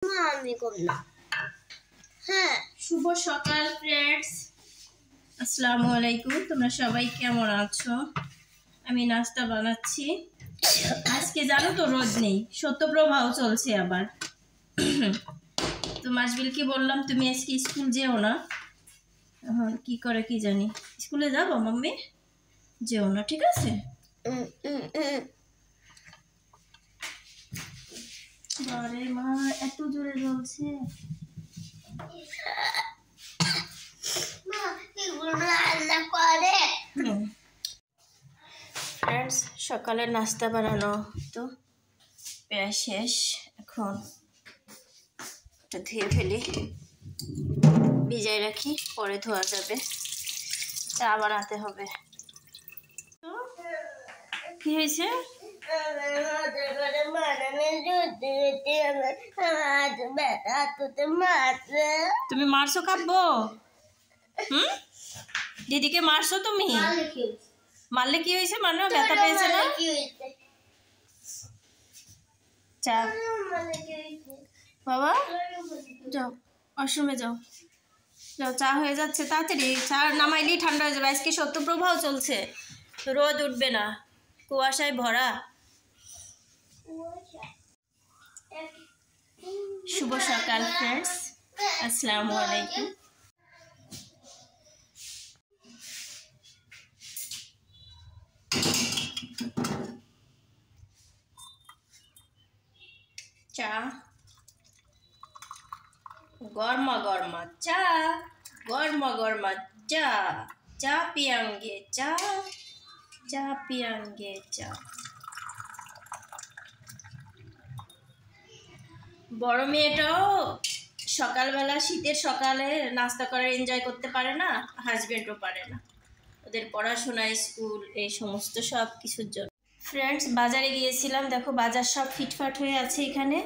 আমি করব না। হ্যাঁ, শুভ সকাল ফ্রেন্ডস, আসসালামু আলাইকুম। তোমরা সবাই কেমন আছো? আমি নাস্তা বানাচ্ছি। আজকে জানো তো রোদ নেই, সত্যপ্রবাহ চলছে আবার। তো মাসবিলকে বললাম তুমি আজকে স্কুল যেও না। এখন কি করে কি জানি। স্কুলে যাবো মাম্মি? যেও না, ঠিক আছে? আরে মা, এত জোরে জ্বলছে। ফ্রেন্ডস, সকালের নাস্তা বানানো তো প্রায় শেষ। এখন এটা ধুয়ে ফেলি, ভিজাই রাখি, পরে ধোয়া যাবে। চা বানাতে হবে। তো কি হয়েছে? তুমি মারছো কাব্বো? দিদিকে মারছো তুমি? মারলে কি হয়েছে? মারলে ব্যথা পেয়েছে না? চা বাবা, যাও ওয়াশরুমে যাও। যাও, চা হয়ে যাচ্ছে, তাড়াতাড়ি চা নামাইলেই ঠান্ডা হয়ে যাবে। আজকে সত্যপ্রবাহ চলছে, রোদ উঠবে না, কুয়াশায় ভরা। শুভ সকাল ফ্রেন্ডস, আসসালামু আলাইকুম। চা গরমা গরমা, চা গরমা গরমা, চা চা পিয়াঙ্গে, চা চা পিয়াঙ্গে, চা। বড় মেয়েটাও সকালবেলা, শীতের সকালে নাস্তা করে এনজয় করতে পারে না, হাজবেন্ডও পারে না। ওদের পড়াশোনা, স্কুল, এই সমস্ত সব কিছুর জন্য। ফ্রেন্ডস, বাজারে গিয়েছিলাম, দেখো বাজার সব ফিটফাট হয়ে আছে এখানে।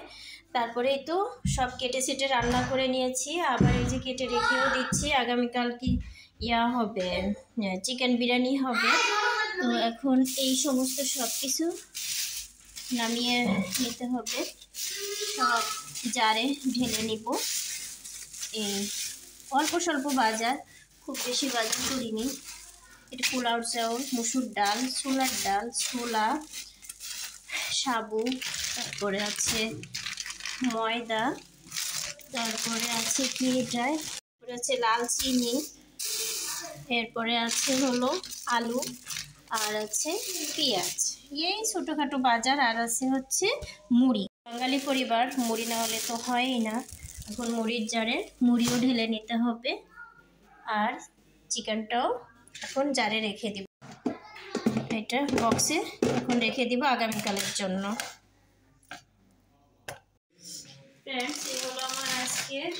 তারপরেই তো সব কেটে সেটে রান্না করে নিয়েছি, আবার এই যে কেটে রেখেও দিচ্ছি। আগামীকাল কি হবে, চিকেন বিরিয়ানি হবে। তো এখন এই সমস্ত সব কিছু নামিয়ে নিতে হবে, সব জারে ঢেলে নিব। এই অল্প স্বল্প বাজার, খুব বেশি বাজার করিনি। এটা পোলাও চাউল, মসুর ডাল, ছোলার ডাল, ছোলা, সাবু, তারপরে আছে ময়দা, তারপরে আছে কি এটায়, তারপরে আছে লাল চিনি, এরপরে আছে হলো আলু, আর আছে পেঁয়াজ। এই ছোটোখাটো বাজার। আর আছে হচ্ছে মুড়ি। বাঙালি পরিবার, মুড়ি না হলে তো হয়ই না। এখন মুড়ির জারে মুড়িও ঢেলে নিতে হবে, আর চিকেনটাও এখন জারে রেখে দিব। এটা বক্সে এখন রেখে দিব আগামীকালের জন্য। ফ্রেন্ডস, এই হলো আমার আজকের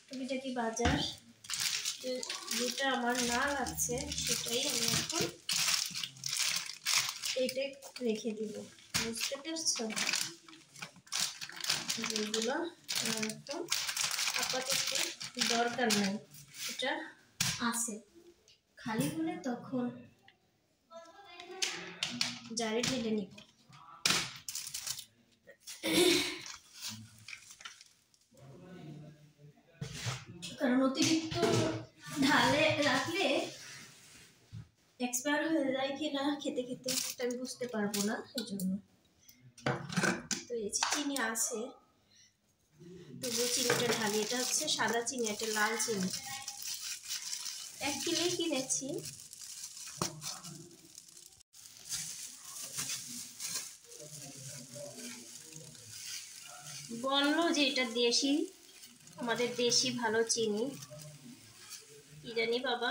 টুকিটাকি বাজার। যেটা আমার না লাগছে সেটাই আমি এখন এইটা রেখে দিব, বুঝতে পারছো? যেগুলো এখন আপাতত দরকার নাই, এটা আছে, খালি হলে তখন জারে ঢেলে নিব। কারণ অতিরিক্ত ঢালে রাখলে এক্সপায়ার হয়ে যায় কি না খেতে খেতে আমি বুঝতে পারবো না, এই জন্য। তো এই চিনি আছে, তবুও চিনিটা ঢালি। এটা হচ্ছে সাদা চিনি, এটা লাল চিনি, 1 কিলোই কিনেছি। বললো যে এটা দেশি, আমাদের দেশি ভালো চিনি। কি জানি বাবা,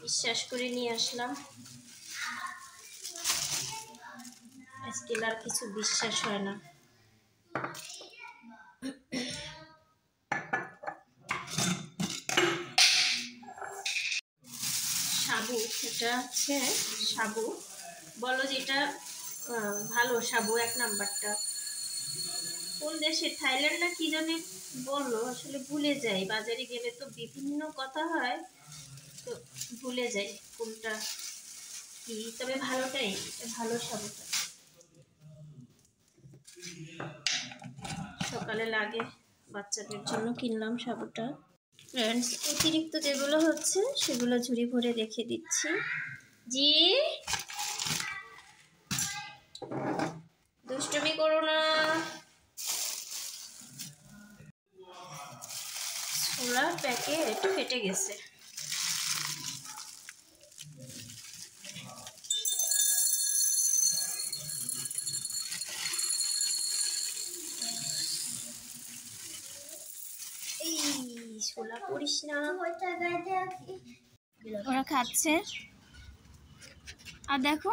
বিশ্বাস করে নিয়ে আসলাম। আজকাল আর কিছু বিশ্বাস হয় না। সাবু, এটা হচ্ছে সাবু, বলো যে এটা ভালো সাবু, 1 নাম্বারটা। কোন দেশে, থাইল্যান্ড না কি জানি বললো, আসলে ভুলে যাই। বাজারে গেলে তো বিভিন্ন কথা হয়, তো ভুলে যাই কোনটা কি। তবে ভালোটাই, ভালো সাবুটা। সকালে লাগে, বাচ্চাদের জন্য কিনলাম সাবুটা। ফ্রেন্ডস, অতিরিক্ত যেগুলো হচ্ছে সেগুলো ঝুড়ি ভরে রেখে দিচ্ছি। জি, দুষ্টুমি করো না। ছোলার প্যাকেট ফেটে গেছে। ছোলা পড়িস না। ওরা খাচ্ছে আর দেখো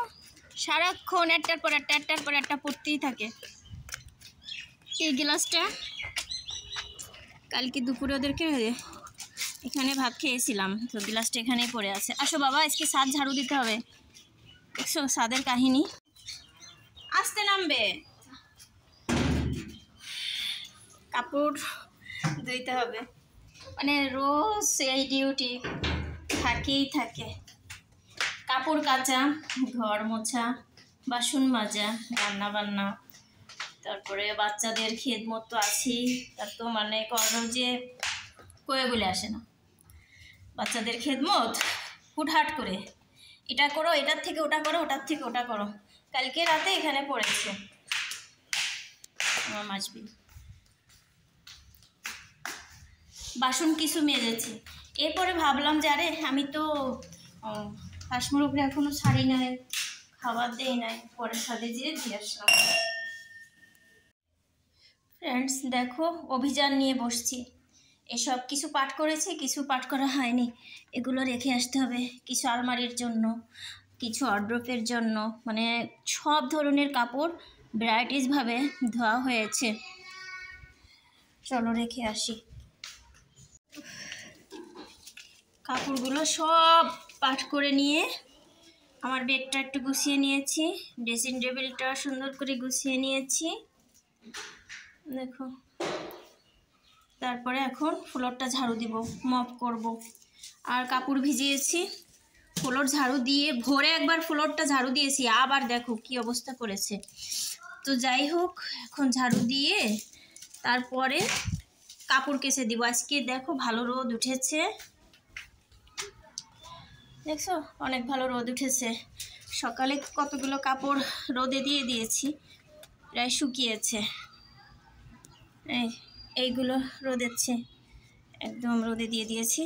সারাক্ষণ একটার পর একটা পড়তেই থাকে। এই গ্লাসটা কালকে দুপুরে ওদেরকে এখানে ভাত খেয়েছিলাম, তো গ্লাসটা এখানেই পড়ে আছে। আসো বাবা, আজকে ছাদ ঝাড়ু দিতে হবে। দেখছো ছাদের কাহিনী। আসতে নামবে, কাপড় ধুইতে হবে, মানে রোজ এই ডিউটি থাকেই থাকে। কাপড় কাচা, ঘর মোছা, বাসন মাজা, রান্না বান্না, তারপরে বাচ্চাদের খেদমত তো আছেই। তার তো মানে করো যে কয়ে বলে আসে না। বাচ্চাদের খেদমত হুটহাট করে এটা করো, এটার থেকে ওটা করো, ওটার থেকে ওটা করো। কালকে রাতে এখানে পড়েছে আমার মাছবিল। বাসন কিছু মেজেছি, এরপরে ভাবলাম যে আরে আমি তো হাঁস মুরগি এখনো ছাড়ি নাই, খাবার দেই নাই, পরে ছাদে যেয়ে দিয়ে আসলাম। ফ্রেন্ডস দেখো, অভিযান নিয়ে বসছি। এসব কিছু পাঠ করেছে, কিছু পাঠ করা হয়নি, এগুলো রেখে আসতে হবে। কিছু আলমারির জন্য, কিছু ওয়ারড্রোবের জন্য, মানে সব ধরনের কাপড় ভ্যারাইটিসভাবে ধোয়া হয়েছে। চলো রেখে আসি। কাপড়গুলো সব পাঠ করে নিয়ে আমার বেডটা একটু গুছিয়ে নিয়েছি, ড্রেসিং টেবিলটা সুন্দর করে গুছিয়ে নিয়েছি দেখো। তারপরে এখন ফ্লোরটা ঝাড়ু দিব, মপ করব। আর কাপড় ভিজিয়েছি, ফ্লোর ঝাড়ু দিয়ে ভোরে একবার ফ্লোরটা ঝাড়ু দিয়েছি, আবার দেখো কি অবস্থা করেছে। তো যাই হোক, এখন ঝাড়ু দিয়ে তারপরে কাপড় কেচে দিব। আজকে দেখো ভালো রোদ উঠেছে, দেখছো অনেক ভালো রোদ উঠেছে। সকালে কতগুলো কাপড় রোদে দিয়ে দিয়েছি, প্রায় শুকিয়েছে। এইগুলো রোদেছে, একদম রোদে দিয়ে দিয়েছি।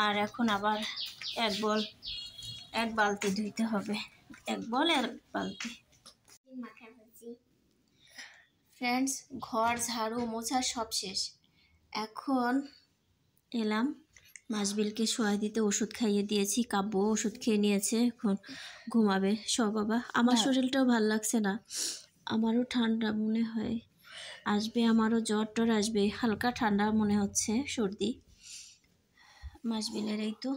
আর এখন আবার এক বালতি ধুইতে হবে, এক বল আর বালতি। ফ্রেন্ডস, ঘর ঝাড়ু মোছা সব শেষ। এখন এলাম মাছবিলকে শোয়াই দিতে, ওষুধ খাইয়ে দিয়েছি, কাব্য ওষুধ খেয়ে নিয়েছে, এখন ঘুমাবে। সব বাবা, আমার শরীরটাও ভাল লাগছে না, আমারও ঠান্ডা মনে হয় আসবে, আমারও জ্বর টর আসবে, হালকা ঠান্ডা মনে হচ্ছে, সর্দি। মাছবিলের এই তো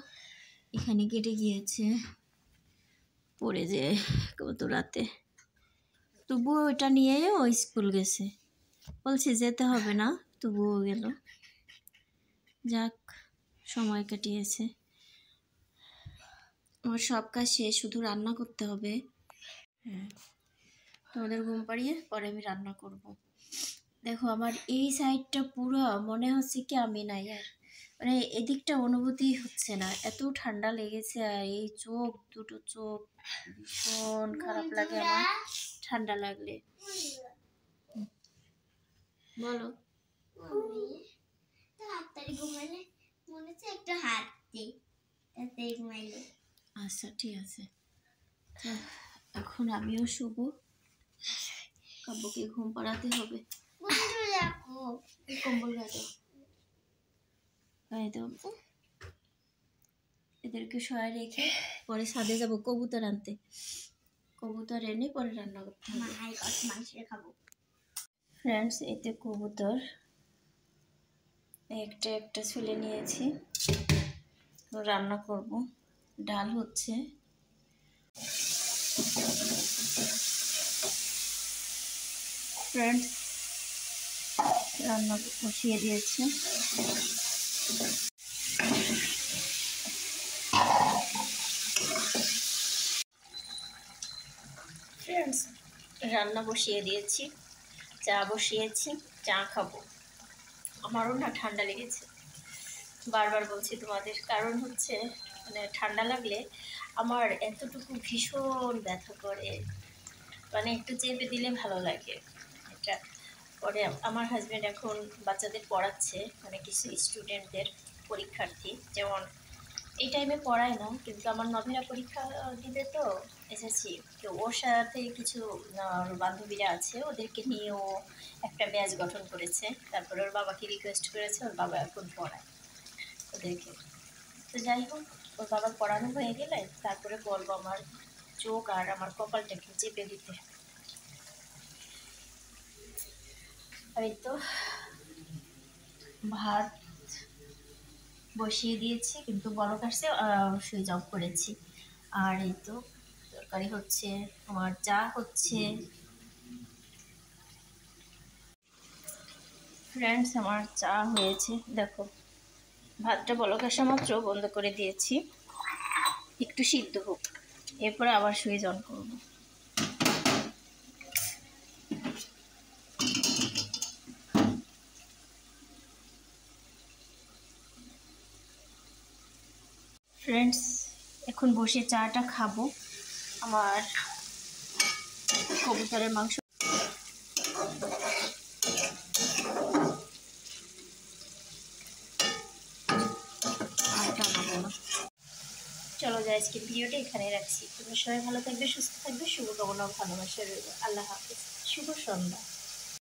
এখানে কেটে গিয়েছে পড়ে যে কত রাতে, তবুও ওইটা নিয়ে ও স্কুল গেছে, বলছি যেতে হবে না, তবুও গেল। যাক, সময় কাটিয়েছে। আমার সব কাজ শেষ, শুধু রান্না করতে হবে। হ্যাঁ, তোমাদের ঘুম পাড়িয়ে পরে আমি রান্না করব। দেখো আমার এই সাইডটা পুরো মনে হচ্ছে কি আমি নাই, আর মানে এদিকটা অনুভূতি হচ্ছে না, এত ঠান্ডা লেগেছে। আর এই চোখ দুটো, চোখ ভীষণ খারাপ লাগে আমার ঠান্ডা লাগলে। বলো, আচ্ছা ঠিক আছে, এখন আমিও শুভ, কাব্যকে ঘুম পাড়াতে হবে। কম্বল গায়ে দাও, এদেরকে শোয়ায় রেখে পরে ছাদে যাবো কবুতর আনতে, কবুতর এনে পরে রান্না করতে হবে। খাবো ফ্রেন্ডস, এতে কবুতর একটা একটা ছুলে নিয়েছি, রান্না করব। ডাল হচ্ছে, ফ্রেন্ডস রান্না বসিয়ে দিয়েছি। ফ্রেন্ডস রান্না বসিয়ে দিয়েছি, চা বসিয়েছি, চা খাবো। আমারও না ঠান্ডা লেগেছে, বারবার বলছি তোমাদের। কারণ হচ্ছে মানে ঠান্ডা লাগলে আমার এতটুকু ভীষণ ব্যথা করে, মানে একটু চেপে দিলে ভালো লাগে এটা। পরে আমার হাজব্যান্ড এখন বাচ্চাদের পড়াচ্ছে, মানে কিছু স্টুডেন্টদের, পরীক্ষার্থী। যেমন এই টাইমে পড়ায় না, কিন্তু আমার নভেরা পরীক্ষা দিবে তো এসেছি, তো ওর সাথে কিছু বান্ধবীরা আছে, ওদেরকে নিয়ে ও একটা ব্যাচ গঠন করেছে। তারপরে ওর বাবাকে রিকোয়েস্ট করেছে, ওর বাবা এখন পড়ায় ওদেরকে। তো যাই হোক, ওর বাবার পড়ানো হয়ে গেলে তারপরে বলবো আমার চোখ আর আমার কপালটাকে চেপে দিতে। আর এই তো ভাত বসিয়ে দিয়েছি, কিন্তু বলক আসছে, সুইচ অফ করেছি। আর এই তো তরকারি হচ্ছে, আমার চা হচ্ছে। ফ্রেন্ডস, আমার চা হয়েছে, দেখো। ভাতটা বলক আসা মাত্র বন্ধ করে দিয়েছি, একটু সিদ্ধ হোক, এরপরে আবার সুইচ অন করবো। ফ্রেন্ডস, এখন বসে চাটা খাবো। আমার কবুতরের মাংস চলো যাই, আজকে ভিডিওটা এখানে রাখছি। তোমরা সবাই ভালো থাকবে, সুস্থ থাকবে, শুভকামনা, ভালোবাসা রইল। আল্লাহ হাফিজ, শুভ সন্ধ্যা।